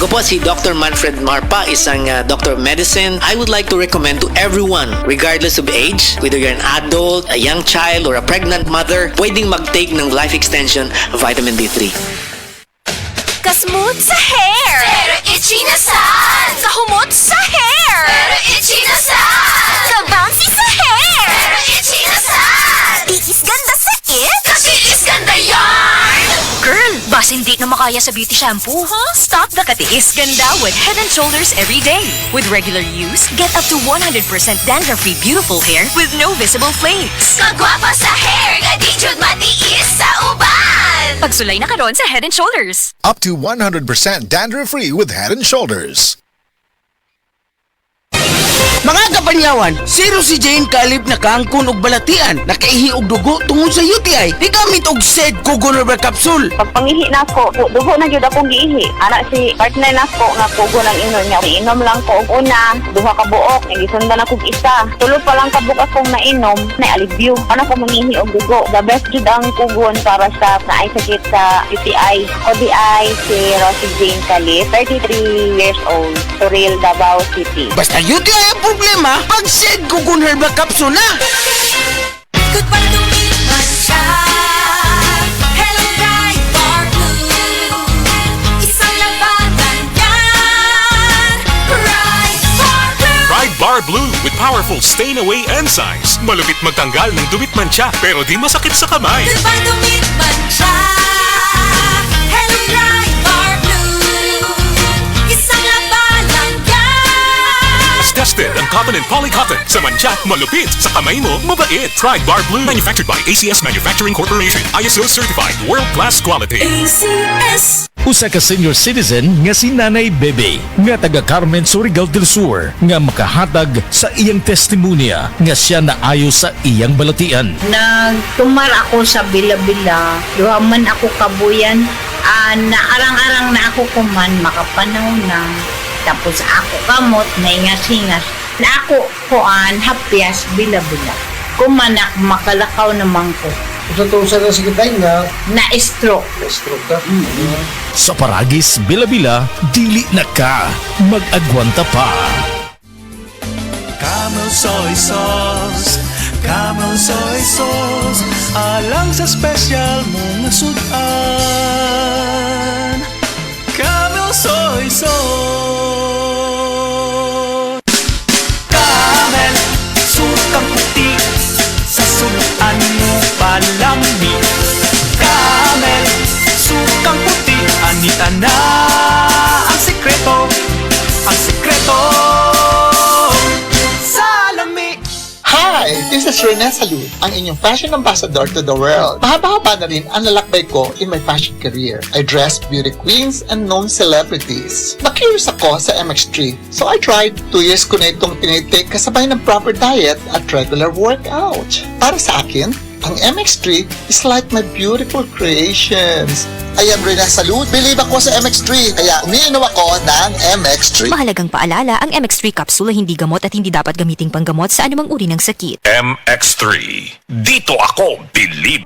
Ako po si Dr. Manfred Marpa, isang Doctor of Medicine. I would like to recommend to everyone, regardless of age, whether you're an adult, a young child, or a pregnant mother, pwedeng mag-take ng Life Extension Vitamin D3. Kasmooth sa hair! Pero itchy na sad! Kahumot sa hair! Pero itchy na sad! Kabouncy sa hair! Pero itchy na sad! Tiis ganda sa it! Katiis ganda yarn! Girl, bas hindi na makaya sa beauty shampoo, huh? Stop the katiis ganda with Head & Shoulders every day. With regular use, get up to 100% dandruff-free beautiful hair with no visible flakes. Kagwapa sa hair! Gadijud matiis sa uban! Pagsulay na karon sa Head & Shoulders. Up to 100% dandruff-free with Head & Shoulders. Mga kapanyawan, zero si Jane kalip na kaangkon og balatian, nakaihi og dugo tungod sa UTI. Di gamit og SED Kugon Herbal Capsule. Pag pangihi na ko, dugo na jud akong giihi. Ana si partner na ko nga kugo ng inom niya. Inom lang ko og una, duha ka buok, gisundan ako og isa. Tulo pa lang ka buok akong nainom, na alibyo. Ana ko mangihi og dugo. The best jud ang kugon para sa naay sakit sa UTI. ODI si Rosie Jane Calip, 33 years old, Toril, Davao City. Basta UTI ang problema, pag SED Kugon Herbal Capsule na. Good para tumiman siya. Hello, Bright Bar Blue. Isang labanan yan. Bright Bar Blue. Pride Bar Blue with powerful stain-away enzymes. Malupit magtanggal ng dubit mancha pero di masakit sa kamay. Good para tumiman siya. Hello, Bright Bar Blue. Isang labanan yan. Mas tested ang cotton and polycotton. Sa mancha, malupit. Sa kamay mo, mabait. Pride Bar Blue. Manufactured by ACS Manufacturing Corporation. ISO certified. World-class quality. ACS. Usa ka senior citizen nga si Nanay Bebe nga taga Carmen, Surigao del Sur nga makahatag sa iyang testimonya nga siya naayo sa iyang balatian. Nagtumar ako sa bila-bila, duha man ako kabuyan, naarang-arang na ako kuman, makapanahon na. Tapos ako kamot, naingas-ingas. Na ako kuan, hapyas, bila-bila. Kumanak, makalakaw naman ko. Sa na sige tayo nga, Na-stroke. stroke ka. Sa Paragis, bila-bila, dili na ka. Mag-agwanta pa. Camel soy sauce, Camel soy sauce, alang sa special mong sudan. Camel soy sauce. Camel, sukang puti, sa sudan mo palami. Camel, sukang puti, anita na ang sekreto, ang sekreto. Hi! This is Rene Salud, ang inyong fashion ambassador to the world. Mahaba-haba na rin ang lalakbay ko in my fashion career. I dressed beauty queens and known celebrities. Na-curious ako sa MX3, so I tried. 2 years ko na itong tinitake kasabay ng proper diet at regular workout. Para sa akin, ang MX3 is like my beautiful creations. I am Rene Salud. Believe ako sa MX3, kaya umiinom ako ng MX3. Mahalagang paalala, ang MX3 capsule ay hindi gamot at hindi dapat gamiting panggamot sa anumang uri ng sakit. MX3. Dito ako, believe.